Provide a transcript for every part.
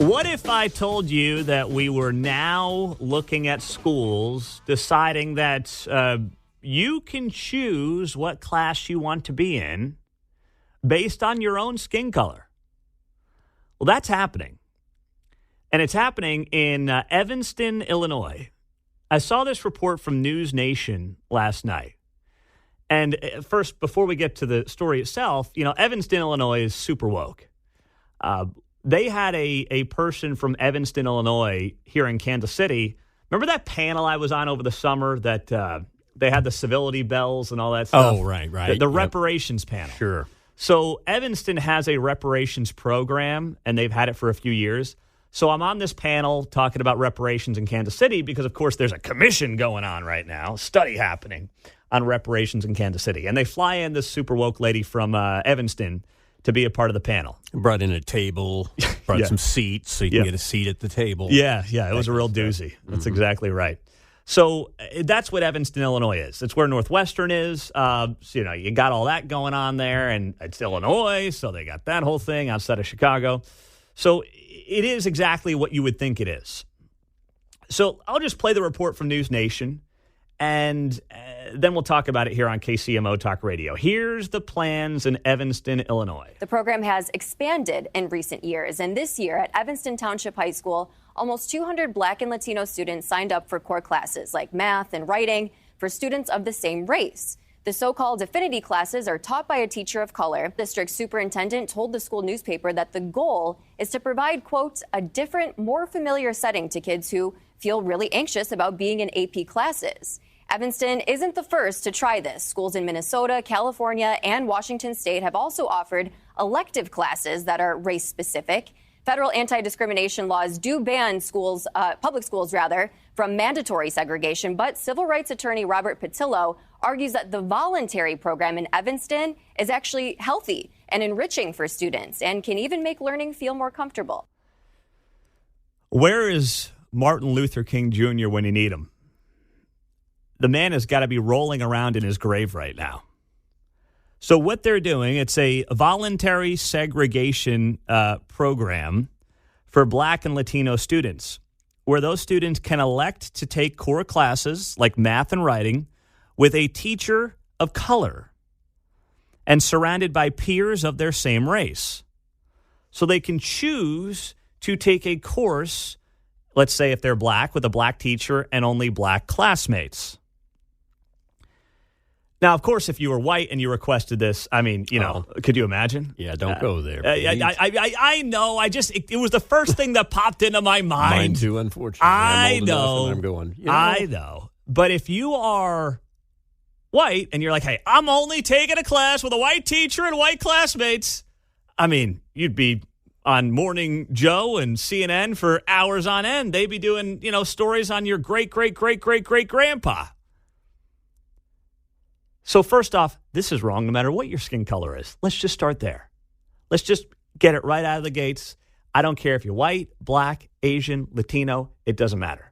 What if I told you that we were now looking at schools deciding that you can choose what class you want to be in based on your own skin color? Well, that's happening. And it's happening in Evanston, Illinois. I saw this report from News Nation last night. And first, before we get to the story itself, Evanston, Illinois is super woke. They had a person from Evanston, Illinois here in Kansas City. Remember that panel I was on over the summer that they had the civility bells and all that stuff? Oh, right. The reparations panel. Sure. So Evanston has a reparations program, and they've had it for a few years. So I'm on this panel talking about reparations in Kansas City because, of course, there's a commission going on right now, study happening on reparations in Kansas City. And they fly in this super woke lady from Evanston to be a part of the panel. Brought in a table, brought some seats so you can get a seat at the table. Yeah, it was a real doozy. That's exactly right. So that's what Evanston, Illinois is. It's where Northwestern is. So, you got all that going on there, and it's Illinois, so they got that whole thing outside of Chicago. So it is exactly what you would think it is. So I'll just play the report from News Nation, and then we'll talk about it here on KCMO Talk Radio. Here's the plans in Evanston, Illinois. The program has expanded in recent years, and this year at Evanston Township High School, almost 200 Black and Latino students signed up for core classes like math and writing for students of the same race. The so-called affinity classes are taught by a teacher of color. District superintendent told the school newspaper that the goal is to provide, quote, a different, more familiar setting to kids who feel really anxious about being in AP classes. Evanston isn't the first to try this. Schools in Minnesota, California, and Washington State have also offered elective classes that are race-specific. Federal anti-discrimination laws do ban schools, public schools from mandatory segregation, but civil rights attorney Robert Patillo argues that the voluntary program in Evanston is actually healthy and enriching for students and can even make learning feel more comfortable. Where is Martin Luther King Jr. when you need him? The man has got to be rolling around in his grave right now. So what they're doing, it's a voluntary segregation program for Black and Latino students, where those students can elect to take core classes like math and writing with a teacher of color and surrounded by peers of their same race. So they can choose to take a course, let's say if they're Black, with a Black teacher and only Black classmates. Now, of course, if you were white and you requested this, could you imagine? Yeah, don't go there. I know. It was the first thing that popped into my mind. Mine too, unfortunately. I know. I'm going. I know. But if you are white and you're like, hey, I'm only taking a class with a white teacher and white classmates, you'd be on Morning Joe and CNN for hours on end. They'd be doing, stories on your great-great-great-great-great-great-grandpa. So first off, this is wrong no matter what your skin color is. Let's just start there. Let's just get it right out of the gates. I don't care if you're white, Black, Asian, Latino, it doesn't matter.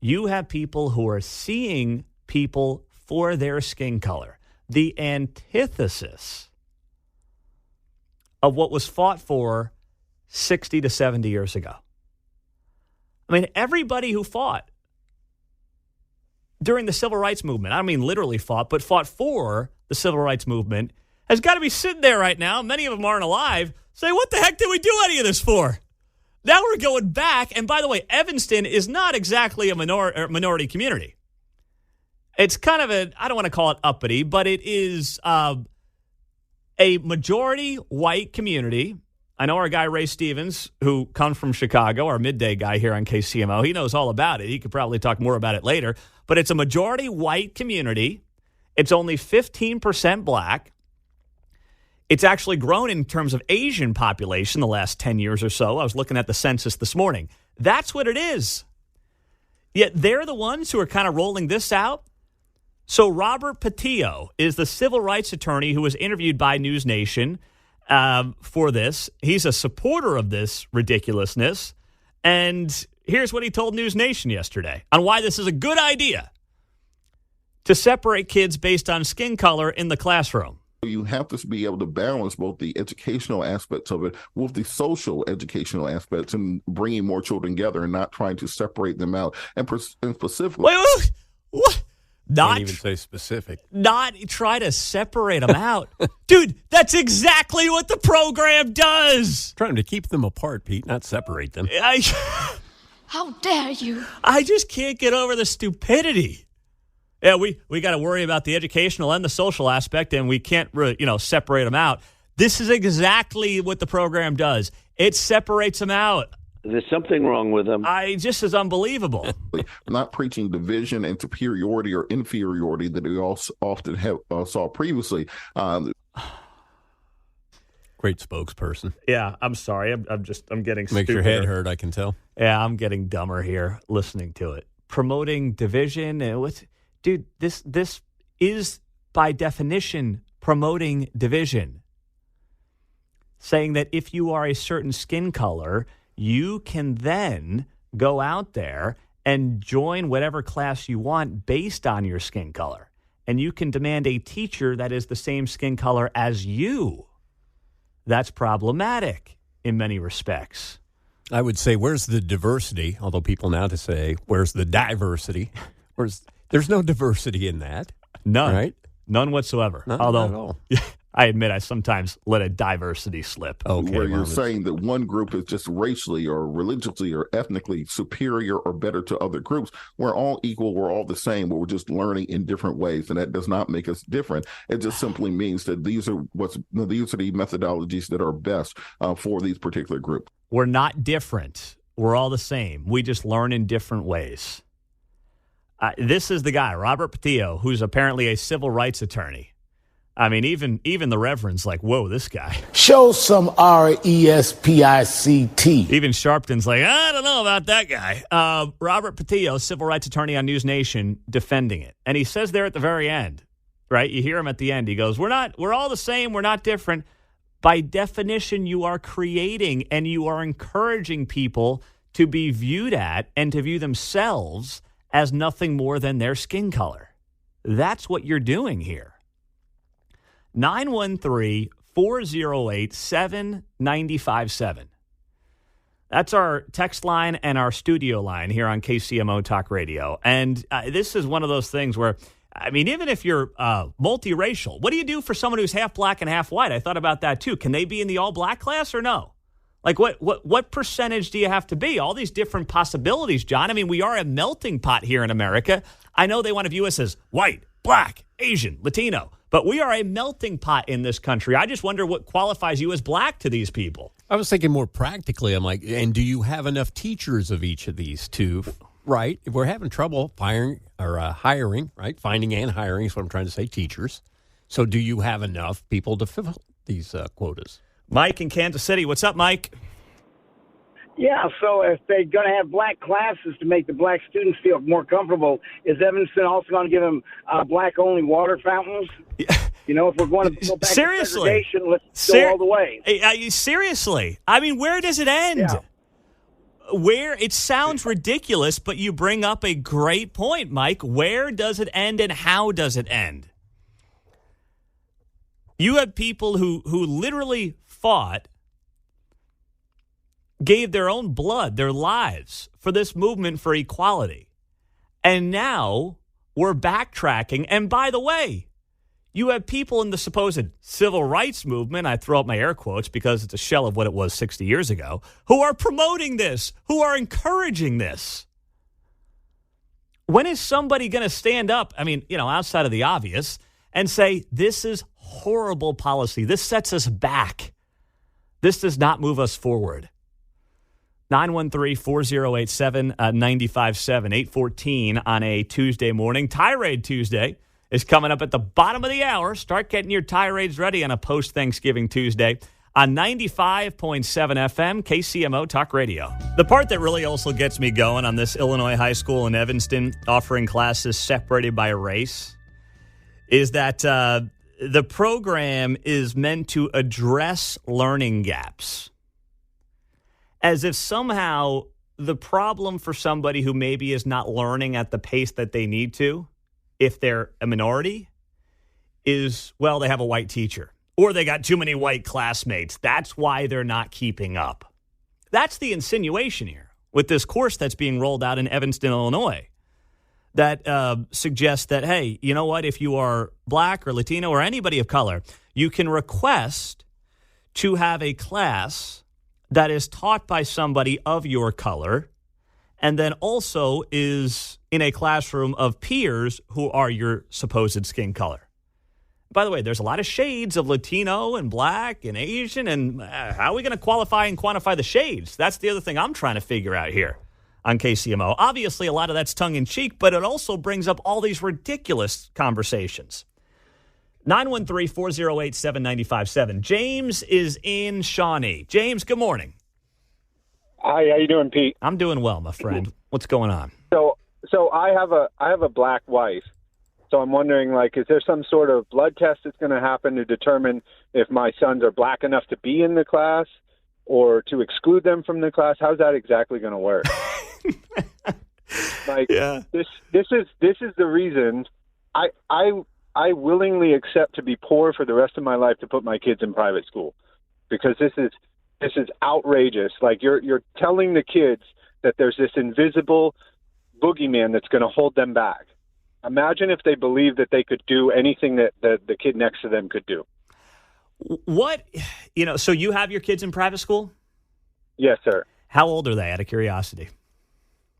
You have people who are seeing people for their skin color, the antithesis of what was fought for 60 to 70 years ago. Everybody who fought during the civil rights movement, I don't mean literally fought, but fought for the civil rights movement, has got to be sitting there right now, many of them aren't alive, saying, what the heck did we do any of this for? Now we're going back, and by the way, Evanston is not exactly a minority community. It's kind of I don't want to call it uppity, but it is a majority white community. I know our guy Ray Stevens, who comes from Chicago, our midday guy here on KCMO, he knows all about it. He could probably talk more about it later. But it's a majority white community. It's only 15% Black. It's actually grown in terms of Asian population the last 10 years or so. I was looking at the census this morning. That's what it is. Yet they're the ones who are kind of rolling this out. So Robert Patillo is the civil rights attorney who was interviewed by News Nation for this. He's a supporter of this ridiculousness. And here's what he told News Nation yesterday on why this is a good idea to separate kids based on skin color in the classroom. You have to be able to balance both the educational aspects of it with the social educational aspects and bringing more children together and not trying to separate them out. And specifically, Wait, what? Can't even say specific. Not try to separate them out. Dude, that's exactly what the program does. Trying to keep them apart, Pete, not separate them. How dare you? I just can't get over the stupidity. Yeah, we got to worry about the educational and the social aspect, and we can't really, separate them out. This is exactly what the program does. It separates them out. There's something wrong with them. Just is unbelievable. not preaching division and superiority or inferiority that we also often saw previously. Great spokesperson. Yeah, I'm sorry. I'm getting stupider. Makes your head hurt, I can tell. Yeah, I'm getting dumber here listening to it. Promoting division. Dude, this is by definition promoting division. Saying that if you are a certain skin color, you can then go out there and join whatever class you want based on your skin color. And you can demand a teacher that is the same skin color as you. That's problematic in many respects. I would say, where's the diversity? Although people now to say, where's the diversity? There's no diversity in that. None. Right? None whatsoever. None Although, at all. I admit I sometimes let a diversity slip. Okay, where you're saying that one group is just racially or religiously or ethnically superior or better to other groups. We're all equal. We're all the same, but we're just learning in different ways. And that does not make us different. It just simply means that these are the methodologies that are best for these particular groups. We're not different. We're all the same. We just learn in different ways. This is the guy, Robert Patillo, who's apparently a civil rights attorney. I mean, even the Reverend's like, whoa, this guy. Show some RESPICT. Even Sharpton's like, I don't know about that guy. Robert Patillo, civil rights attorney on News Nation, defending it. And he says there at the very end, right? You hear him at the end. He goes, we're all the same. We're not different. By definition, you are creating and you are encouraging people to be viewed at and to view themselves as nothing more than their skin color. That's what you're doing here. 913-408-7957. That's our text line and our studio line here on KCMO Talk Radio. And this is one of those things where, I mean, even if you're multiracial, what do you do for someone who's half black and half white? I thought about that too. Can they be in the all black class or no? Like what percentage do you have to be? All these different possibilities, John. I mean, we are a melting pot here in America. I know they want to view us as white, black, Asian, Latino, but we are a melting pot in this country. I just wonder what qualifies you as black to these people. I was thinking more practically. I'm like, and do you have enough teachers of each of these two? Right. If we're having trouble hiring, right? Finding and hiring is what I'm trying to say, teachers. So do you have enough people to fill these quotas? Mike in Kansas City. What's up, Mike? Yeah, so if they're going to have black classes to make the black students feel more comfortable, is Evanston also going to give them black-only water fountains? You know, if we're going to go back to segregation, let's go all the way. Seriously. I mean, where does it end? Yeah. Where it sounds ridiculous, but you bring up a great point, Mike. Where does it end and how does it end? You have people who literally fought, gave their own blood, their lives for this movement for equality. And now we're backtracking. And by the way, you have people in the supposed civil rights movement, I throw up my air quotes because it's a shell of what it was 60 years ago, who are promoting this, who are encouraging this. When is somebody going to stand up, I mean, outside of the obvious, and say, this is horrible policy. This sets us back. This does not move us forward. 913-408-7957, 814 on a Tuesday morning. Tirade Tuesday is coming up at the bottom of the hour. Start getting your tirades ready on a post-Thanksgiving Tuesday on 95.7 FM, KCMO Talk Radio. The part that really also gets me going on this Illinois high school in Evanston offering classes separated by race is that the program is meant to address learning gaps. As if somehow the problem for somebody who maybe is not learning at the pace that they need to, if they're a minority, is, well, they have a white teacher or they got too many white classmates. That's why they're not keeping up. That's the insinuation here with this course that's being rolled out in Evanston, Illinois, that suggests that, hey, you know what? If you are black or Latino or anybody of color, you can request to have a class that is taught by somebody of your color and then also is in a classroom of peers who are your supposed skin color. By the way, there's a lot of shades of Latino and black and Asian, and how are we going to qualify and quantify the shades? That's the other thing I'm trying to figure out here on KCMO. Obviously, a lot of that's tongue-in-cheek, but it also brings up all these ridiculous conversations. 913-408-7957. James is in Shawnee. James, good morning. Hi, how you doing, Pete? I'm doing well, my friend. What's going on? So I have a black wife. So I'm wondering, like, is there some sort of blood test that's going to happen to determine if my sons are black enough to be in the class or to exclude them from the class? How's that exactly going to work? This is the reason I willingly accept to be poor for the rest of my life to put my kids in private school, because this is outrageous. Like, you're telling the kids that there's this invisible boogeyman that's going to hold them back. Imagine if they believed that they could do anything that the kid next to them could do. What, so you have your kids in private school? Yes, sir. How old are they, out of curiosity?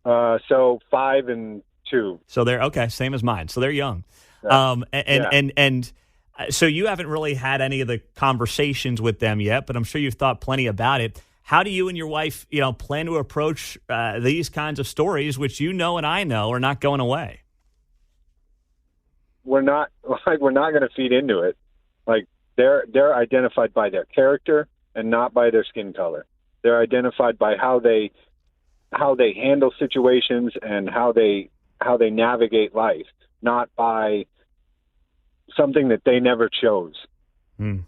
So 5 and 2. So they're, okay, same as mine. So they're young. Yeah. So you haven't really had any of the conversations with them yet, but I'm sure you've thought plenty about it. How do you and your wife, plan to approach these kinds of stories, which and I know are not going away? We're not going to feed into it. Like, they're identified by their character and not by their skin color. They're identified by how they handle situations and how they navigate life, not by something that they never chose. And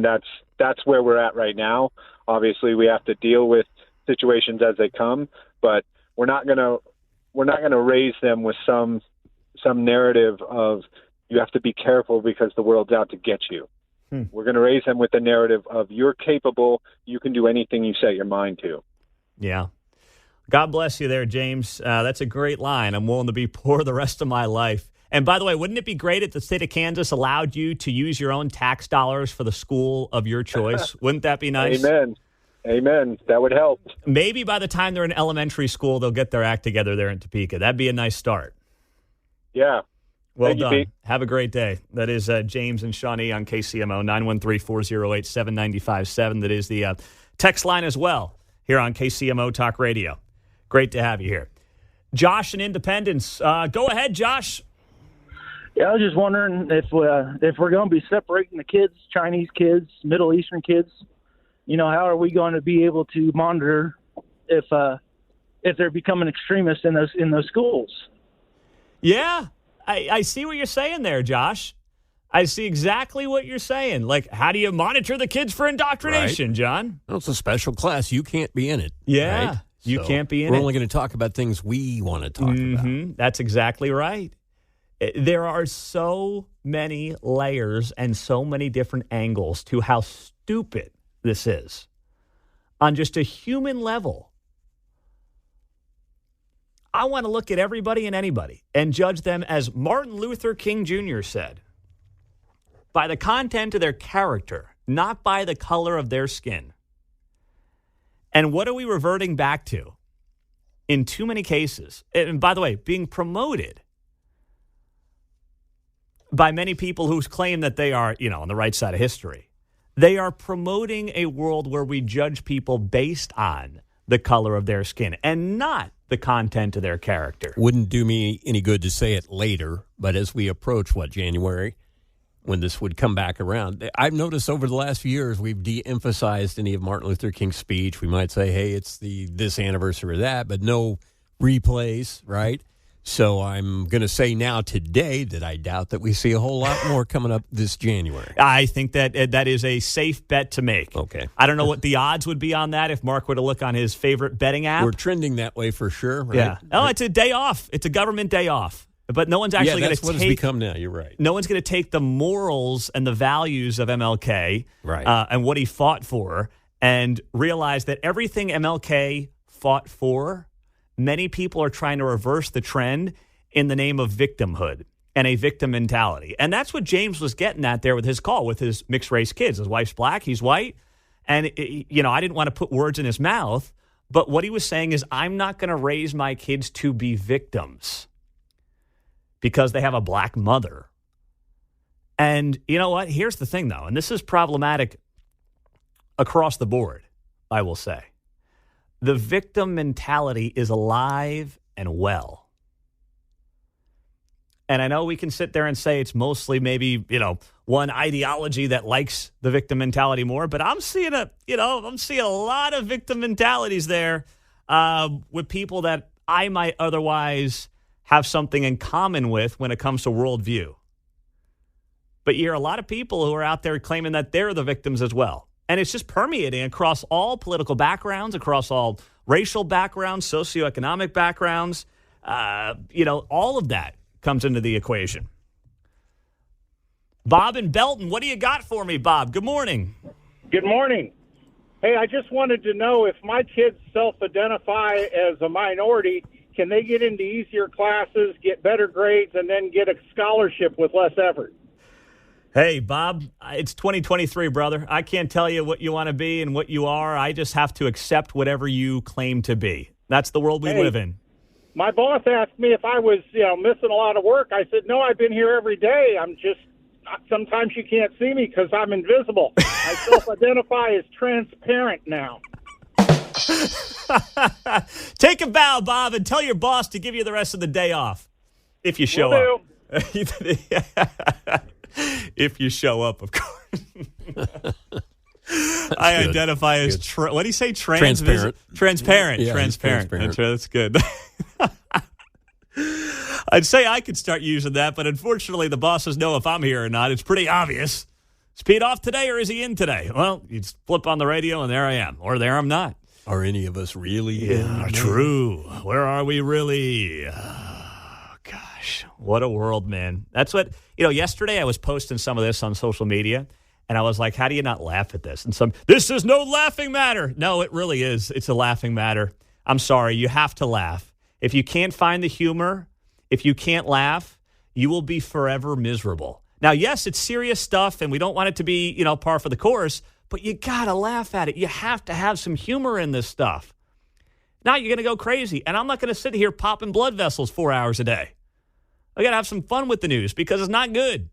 that's where we're at right now. Obviously, we have to deal with situations as they come, but we're not going to raise them with some narrative of you have to be careful because the world's out to get you. We're going to raise them with the narrative of you're capable, you can do anything you set your mind to. Yeah. God bless you there, James. That's a great line. I'm willing to be poor the rest of my life. And by the way, wouldn't it be great if the state of Kansas allowed you to use your own tax dollars for the school of your choice? Wouldn't that be nice? Amen. That would help. Maybe by the time they're in elementary school, they'll get their act together there in Topeka. That'd be a nice start. Yeah. Well Thank done. You, Pete. Have a great day. That is James and Shawnee on KCMO, 913-408-7957. That is the text line as well here on KCMO Talk Radio. Great to have you here. Josh in Independence. Go ahead, Josh. Yeah, I was just wondering if we're going to be separating the kids, Chinese kids, Middle Eastern kids. How are we going to be able to monitor if they're becoming extremists in those schools? Yeah, I see what you're saying there, Josh. I see exactly what you're saying. Like, how do you monitor the kids for indoctrination, right, John? Well, it's a special class. You can't be in it. Yeah, right? You can't be in it. We're only going to talk about things we want to talk about. That's exactly right. There are so many layers and so many different angles to how stupid this is on just a human level. I want to look at everybody and anybody and judge them, as Martin Luther King Jr. said, by the content of their character, not by the color of their skin. And what are we reverting back to in too many cases? And by the way, being promoted by many people who claim that they are, on the right side of history. They are promoting a world where we judge people based on the color of their skin and not the content of their character. Wouldn't do me any good to say it later, but as we approach, January, when this would come back around, I've noticed over the last few years we've de-emphasized any of Martin Luther King's speech. We might say, hey, it's this anniversary or that, but no replays, right? So I'm going to say now today that I doubt that we see a whole lot more coming up this January. I think that is a safe bet to make. Okay. I don't know what the odds would be on that if Mark were to look on his favorite betting app. We're trending that way for sure, right? Yeah. Oh, it's a day off. It's a government day off. But no one's actually going to take. That's what it's become now. You're right. No one's going to take the morals and the values of MLK and what he fought for and realize that everything MLK fought for, many people are trying to reverse the trend in the name of victimhood and a victim mentality. And that's what James was getting at there with his call with his mixed race kids. His wife's black, he's white. And, I didn't want to put words in his mouth, but what he was saying is I'm not going to raise my kids to be victims because they have a black mother. And you know what? Here's the thing, though, and this is problematic across the board, I will say. The victim mentality is alive and well. And I know we can sit there and say it's mostly maybe, one ideology that likes the victim mentality more, but I'm seeing a lot of victim mentalities there with people that I might otherwise have something in common with when it comes to worldview. But you hear a lot of people who are out there claiming that they're the victims as well. And it's just permeating across all political backgrounds, across all racial backgrounds, socioeconomic backgrounds. All of that comes into the equation. Bob in Belton, what do you got for me, Bob? Good morning. Good morning. Hey, I just wanted to know if my kids self-identify as a minority, can they get into easier classes, get better grades, and then get a scholarship with less effort? Hey, Bob, it's 2023, brother. I can't tell you what you want to be and what you are. I just have to accept whatever you claim to be. That's the world we live in. My boss asked me if I was, missing a lot of work. I said, no, I've been here every day. Sometimes you can't see me because I'm invisible. I self-identify as transparent now. Take a bow, Bob, and tell your boss to give you the rest of the day off if you show up. If you show up, of course. I identify as what do you say? Transparent. Transparent. Yeah, Transparent. That's good. I'd say I could start using that, but unfortunately, the bosses know if I'm here or not. It's pretty obvious. Is Pete off today or is he in today? Well, you just flip on the radio and there I am, or there I'm not. Are any of us really in? True. Where are we really? Oh, gosh, what a world, man. That's what, yesterday I was posting some of this on social media, and I was like, how do you not laugh at this? And this is no laughing matter. No, it really is. It's a laughing matter. I'm sorry. You have to laugh. If you can't find the humor, if you can't laugh, you will be forever miserable. Now, yes, it's serious stuff, and we don't want it to be, par for the course, but you got to laugh at it. You have to have some humor in this stuff. Now you're going to go crazy, and I'm not going to sit here popping blood vessels 4 hours a day. I got to have some fun with the news because it's not good.